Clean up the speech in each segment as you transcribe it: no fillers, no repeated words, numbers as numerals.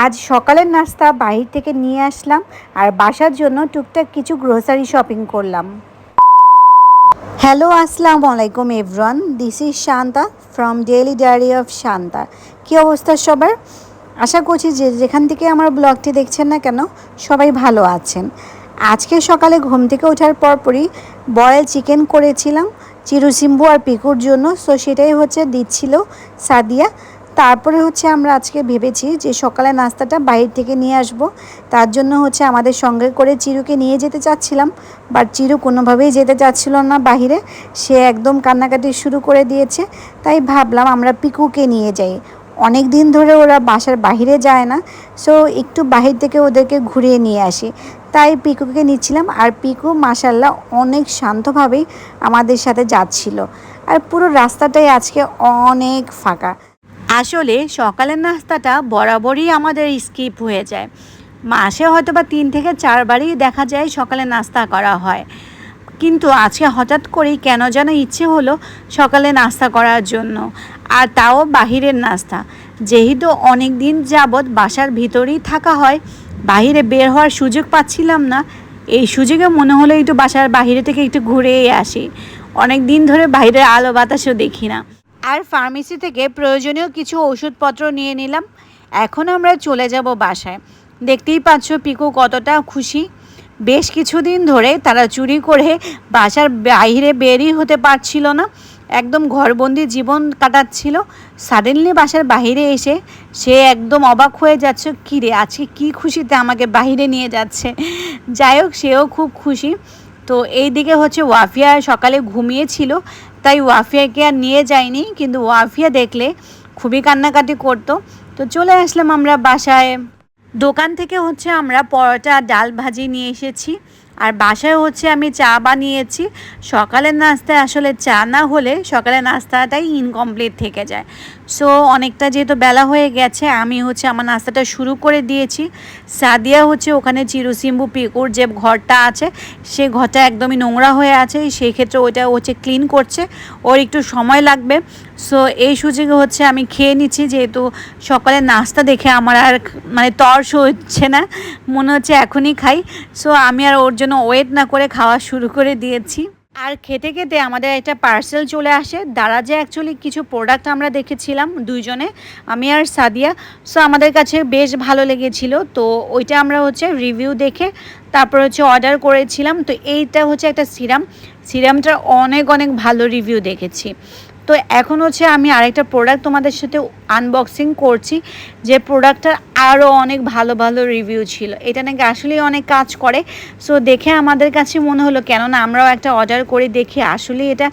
আজ সকালের নাস্তা বাইরে থেকে নিয়ে আসলাম আর বাসার জন্য টুকটাক কিছু গ্রোসারি শপিং করলাম। হ্যালো, আসসালামু আলাইকুম everyone, this is Shanta from daily diary of Shanta. কী অবস্থা সবার? আশা করছি যে যেখান থেকে আমার ব্লগটি দেখছেন না কেন সবাই ভালো আছেন। আজকে সকালে ঘুম থেকে ওঠার পরপরই বয়েল চিকেন করেছিলাম চিরু, সিম্বু আর পিকুর জন্য। সো সেটাই দিচ্ছিল সাদিয়া। তারপরে আমরা আজকে ভেবেছি যে সকালে নাস্তাটা বাইরে থেকে নিয়ে আসব। তার জন্য আমাদের সঙ্গে করে চিরুকে নিয়ে যেতে চাচ্ছিলাম, বাট চিরু কোনোভাবেই যেতে চাচ্ছিল না বাহিরে। সে একদম কান্নাকাটি শুরু করে দিয়েছে। তাই ভাবলাম আমরা পিকুকে নিয়ে যাই। অনেক দিন ধরে ওরা বাসার বাহিরে যায় না, সো একটু বাহির থেকে ওদেরকে ঘুরিয়ে নিয়ে আসি। তাই পিকুকে নিচ্ছিলাম। আর পিকু মাশাল্লাহ অনেক শান্তভাবেই আমাদের সাথে যাচ্ছিল। আর পুরো রাস্তাটাই আজকে অনেক ফাঁকা। আসলে সকালের নাস্তাটা বরাবরই আমাদের স্কিপ হয়ে যায়। মাসে হয়তো বা 3 থেকে 4 বারই দেখা যায় সকালে নাস্তা করা হয়, কিন্তু আজকে হঠাৎ করেই কেন যেন ইচ্ছে হলো সকালে নাস্তা করার জন্য, আর তাও বাহিরের নাস্তা। যেহেতু অনেক দিন যাবৎ বাসার ভিতরেই থাকা হয়, বাহিরে বের হওয়ার সুযোগ পাচ্ছিলাম না, এই সুযোগে মনে হলো একটু বাসার বাহিরে থেকে একটু ঘুরেই আসি। অনেক দিন ধরে বাইরের আলো বাতাসও দেখি না। আর ফার্মেসি থেকে প্রয়োজনীয় কিছু ওষুধপত্র নিয়ে নিলাম। এখন আমরা চলে যাব বাসায়। দেখতেই পাচ্ছ পিকু কতটা খুশি। বেশ কিছুদিন ধরে তারা চুরি করে বাসার বাইরে বেরই হতে পারছিল না, একদম ঘরবন্দি জীবন কাটাচ্ছিল। সাডেনলি বাসার বাইরে এসে সে একদম অবাক হয়ে যাচ্ছে, কী রে আজকে কী খুশিতে আমাকে বাইরে নিয়ে যাচ্ছে। যাই হোক, সেও খুব খুশি। তো এই দিকে ওয়াফিয়া সকালে ঘুমিয়েছিল, তাই ওয়াফিয়াকে আর নিয়ে যায়নি, কিন্তু ওয়াফিয়া দেখলে খুবই কান্নাকাটি করতো। তো চলে আসলাম আমরা বাসায়। দোকান থেকে আমরা পরোটা ডাল ভাজি নিয়ে এসেছি, আর বাসায় আমি চা বানিয়েছি। সকালের নাস্তায় আসলে চা না হলে সকালের নাস্তাটাই ইনকমপ্লিট থেকে যায়। সো অনেকটা যেহেতু বেলা হয়ে গেছে, আমি আমার নাস্তাটা শুরু করে দিয়েছি। সাদিয়া ওখানে চিরু, সিম্বু, পিকুর যে ঘরটা আছে সে ঘরটা একদমই নোংরা হয়ে আছে, সেই ক্ষেত্রে ওইটা ক্লিন করছে, ওর একটু সময় লাগবে। সো এই সুযোগে আমি খেয়ে নিচ্ছি, যেহেতু সকালে নাস্তা দেখে আমার আর তর্স হচ্ছে না, মনে হচ্ছে এখনই খাই। সো আমি আর ওর জন্য ওয়েট না করে খাওয়া শুরু করে দিয়েছি। আর খেতে খেতে আমাদের একটা পার্সেল চলে আসে। দারাজে অ্যাকচুয়ালি কিছু প্রোডাক্ট আমরা দেখেছিলাম দুইজনে, আমি আর সাদিয়া। সো আমাদের কাছে বেশ ভালো লেগেছিল, তো ওইটা আমরা রিভিউ দেখে তারপর অর্ডার করেছিলাম। তো এইটা একটা সিরামটার অনেক অনেক ভালো রিভিউ দেখেছি। তো এখন আমি আরেকটা প্রোডাক্ট তোমাদের সাথে আনবক্সিং করছি, যে প্রোডাক্টটার আরও অনেক ভালো ভালো রিভিউ ছিল। এটা নাকি আসলেই অনেক কাজ করে। সো দেখে আমাদের কাছে মনে হলো কেননা আমরাও একটা অর্ডার করে দেখি আসলে এটা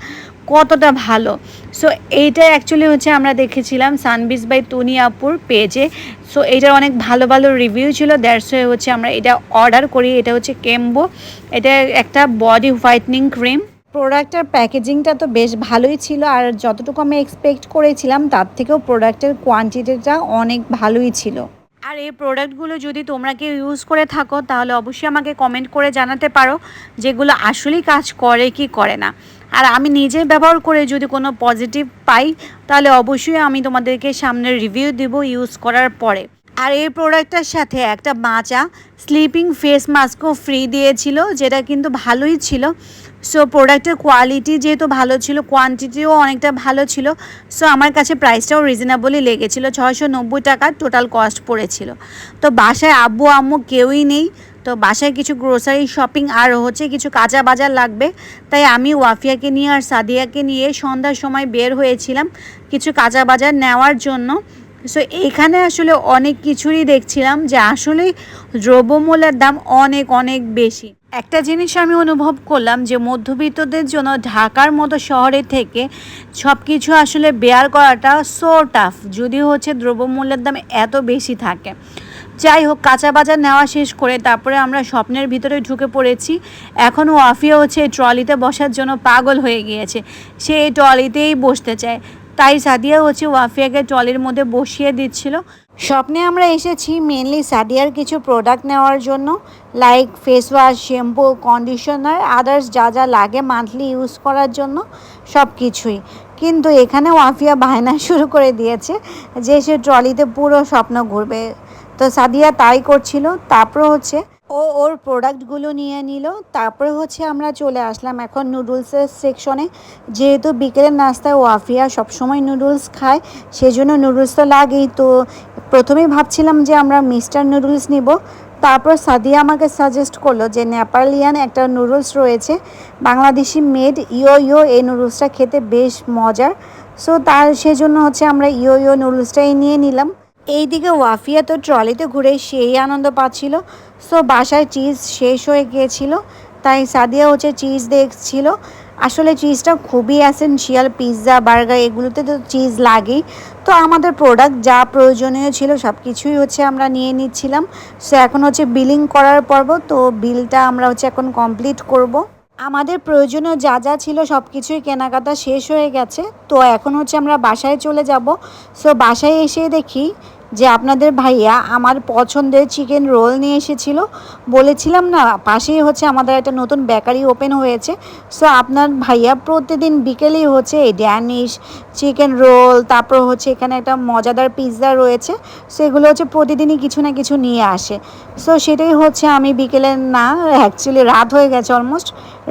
কতটা ভালো। সো এইটা অ্যাকচুয়ালি আমরা দেখেছিলাম সানবিজ বাই তুনি আপুর পেজে। সো এটার অনেক ভালো ভালো রিভিউ ছিল, দ্যাটস ওয়াই আমরা এটা অর্ডার করি। এটা কেম্বো, এটা একটা বডি হোয়াইটনিং ক্রিম। প্রোডাক্টের প্যাকেজিংটা তো বেশ ভালোই ছিল, আর যতটুকু আমি এক্সপেক্ট করেছিলাম তার থেকেও প্রোডাক্টের কোয়ান্টিটিটা অনেক ভালোই ছিল। আর এই প্রোডাক্টগুলো যদি তোমরা কেউ ইউজ করে থাকো তাহলে অবশ্যই আমাকে কমেন্ট করে জানাতে পারো যেগুলো আসলেই কাজ করে কি করে না। আর আমি নিজে ব্যবহার করে যদি কোনো পজিটিভ পাই তাহলে অবশ্যই আমি তোমাদেরকে সামনে রিভিউ দেব ইউজ করার পরে। আর এই প্রোডাক্টটার সাথে একটা বাঁচা স্লিপিং ফেস মাস্কও ফ্রি দিয়েছিল, যেটা কিন্তু ভালোই ছিল। সো প্রোডাক্টের কোয়ালিটি যেহেতু ভালো ছিল, কোয়ান্টিটিও অনেকটা ভালো ছিল। সো আমার কাছে প্রাইসটাও রিজনেবলই লেগেছিলো, 690 টাকা টোটাল কস্ট পড়েছিল। তো বাসায় আব্বু আম্মু কেউই নেই, তো বাসায় কিছু গ্রোসারি শপিং আর কিছু কাঁচা বাজার লাগবে, তাই আমি ওয়াফিয়াকে নিয়ে আর সাদিয়াকে নিয়ে সন্ধ্যার সময় বের হয়েছিলাম কিছু কাঁচা বাজার নেওয়ার জন্য। সো এখানে আসলে অনেক কিছুরই দেখছিলাম যে আসলেই দ্রব্যমূল্যের দাম অনেক অনেক বেশি। একটা জিনিস আমি অনুভব করলাম যে মধ্যবিত্তদের জন্য ঢাকার মতো শহরে থেকে সব কিছু আসলে বেয়ার করাটা সো টাফ, যদি দ্রব্যমূল্যের দাম এত বেশি থাকে। যাই হোক, কাঁচা বাজার নেওয়া শেষ করে তারপরে আমরা স্বপ্নের ভিতরে ঢুকে পড়েছি। এখন ওয়াফিয়া ট্রলিতে বসার জন্য পাগল হয়ে গিয়েছে, সে এই ট্রলিতেই বসতে চায়। তাই সাদিয়া ওয়াফিয়াকে ট্রলির মধ্যে বসিয়ে দিচ্ছিল। স্বপ্নে আমরা এসেছি মেনলি সাদিয়ার কিছু প্রোডাক্ট নেওয়ার জন্য, like face wash, shampoo, conditioner, others যা যা লাগে মান্থলি ইউজ করার জন্য সব কিছুই। কিন্তু এখানে ওয়াফিয়া বায়না শুরু করে দিয়েছে যে সে ট্রলিতে পুরো স্বপ্ন ঘুরবে। তো সাদিয়া তাই করছিল। তারপর হচ্ছে ও ওর প্রোডাক্টগুলো নিয়ে নিল। তারপরে হচ্ছে আমরা চলে আসলাম এখন নুডলসের সেকশনে। যেহেতু বিকেলের নাস্তায় ওয়াফিয়া সবসময় নুডলস খায়, সেজন্য নুডলস তো লাগেই। তো প্রথমেই ভাবছিলাম যে আমরা মিস্টার নুডলস নিব। তারপর সাদিয়া আমাকে সাজেস্ট করলো যে নেপালিয়ান একটা নুডলস রয়েছে, বাংলাদেশি মেড, ইয়ো ইয়ো, এই নুডলসটা খেতে বেশ মজার। সো তার সেজন্য হচ্ছে আমরা ইয়ো ইয়ো নুডলসটাই নিয়ে নিলাম। এইদিকে ওয়াফিয়া তো ট্রলিতে ঘুরে সেই আনন্দ পাচ্ছিল। সো বাসায় চিজ শেষ হয়ে গিয়েছিল, তাই সাদিয়া হচ্ছে চিজ দেখছিল। আসলে চিজটা খুবই অ্যাসেনশিয়াল, পিৎজা বার্গার এগুলোতে তো চিজ লাগেই। তো আমাদের প্রোডাক্ট যা প্রয়োজনীয় ছিল সব কিছুই হচ্ছে আমরা নিয়ে নিচ্ছিলাম। সো এখন হচ্ছে বিলিং করার পর্ব, তো বিলটা আমরা হচ্ছে এখন কমপ্লিট করব। আমাদের প্রয়োজনীয় যা যা ছিল সব কিছুই কেনাকাটা শেষ হয়ে গেছে। তো এখন হচ্ছে আমরা বাসায় চলে যাব। সো বাসায় এসে দেখি যে আপনাদের ভাইয়া আমার পছন্দের চিকেন রোল নিয়ে এসেছিল। বলেছিলাম না পাশেই হচ্ছে আমাদের একটা নতুন বেকারি ওপেন হয়েছে। সো আপনার ভাইয়া প্রতিদিন বিকেলেই হচ্ছে এই ড্যানিশ চিকেন রোল, তারপর হচ্ছে এখানে একটা মজাদার পিৎজা রয়েছে, সেগুলো হচ্ছে প্রতিদিনই কিছু না কিছু নিয়ে আসে। সো সেটাই হচ্ছে আমি বিকেলে না, অ্যাকচুয়ালি রাত হয়ে গেছে অলমোস্ট,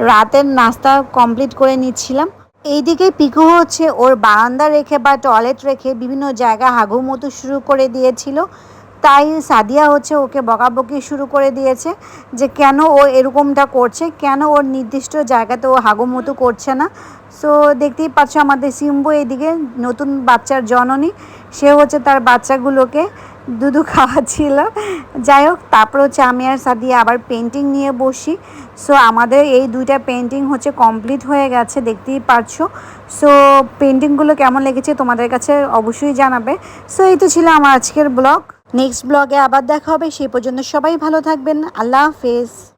রাতের নাস্তা কমপ্লিট করে নিচ্ছিলাম। এইদিকে পিকু হচ্ছে ওর বারান্দা রেখে বা টয়লেট রেখে বিভিন্ন জায়গা হাগুমুতু শুরু করে দিয়েছিল। তাই সাদিয়া হচ্ছে ওকে বকাবকি শুরু করে দিয়েছে যে কেন ও এরকমটা করছে, কেন ওর নির্দিষ্ট জায়গাতে ও হাগুমুতু করছে না। সো দেখতেই পাচ্ছ আমাদের সিম্বু এদিকে নতুন বাচ্চার জননী, সে হচ্ছে তার বাচ্চাগুলোকে দুধু খাওয়াচ্ছিল। যাই হোক, তারপর হচ্ছে আমি আর সাদিয়া আবার পেন্টিং নিয়ে বসি। সো আমাদের এই দুইটা পেন্টিং হচ্ছে কমপ্লিট হয়ে গেছে, দেখতেই পারছো। সো পেন্টিংগুলো কেমন লেগেছে তোমাদের কাছে অবশ্যই জানাবে। সো এই তো ছিল আমার আজকের ব্লগ। নেক্সট ব্লগে আবার দেখা হবে, সেই পর্যন্ত সবাই ভালো থাকবেন। আল্লাহ হাফেজ।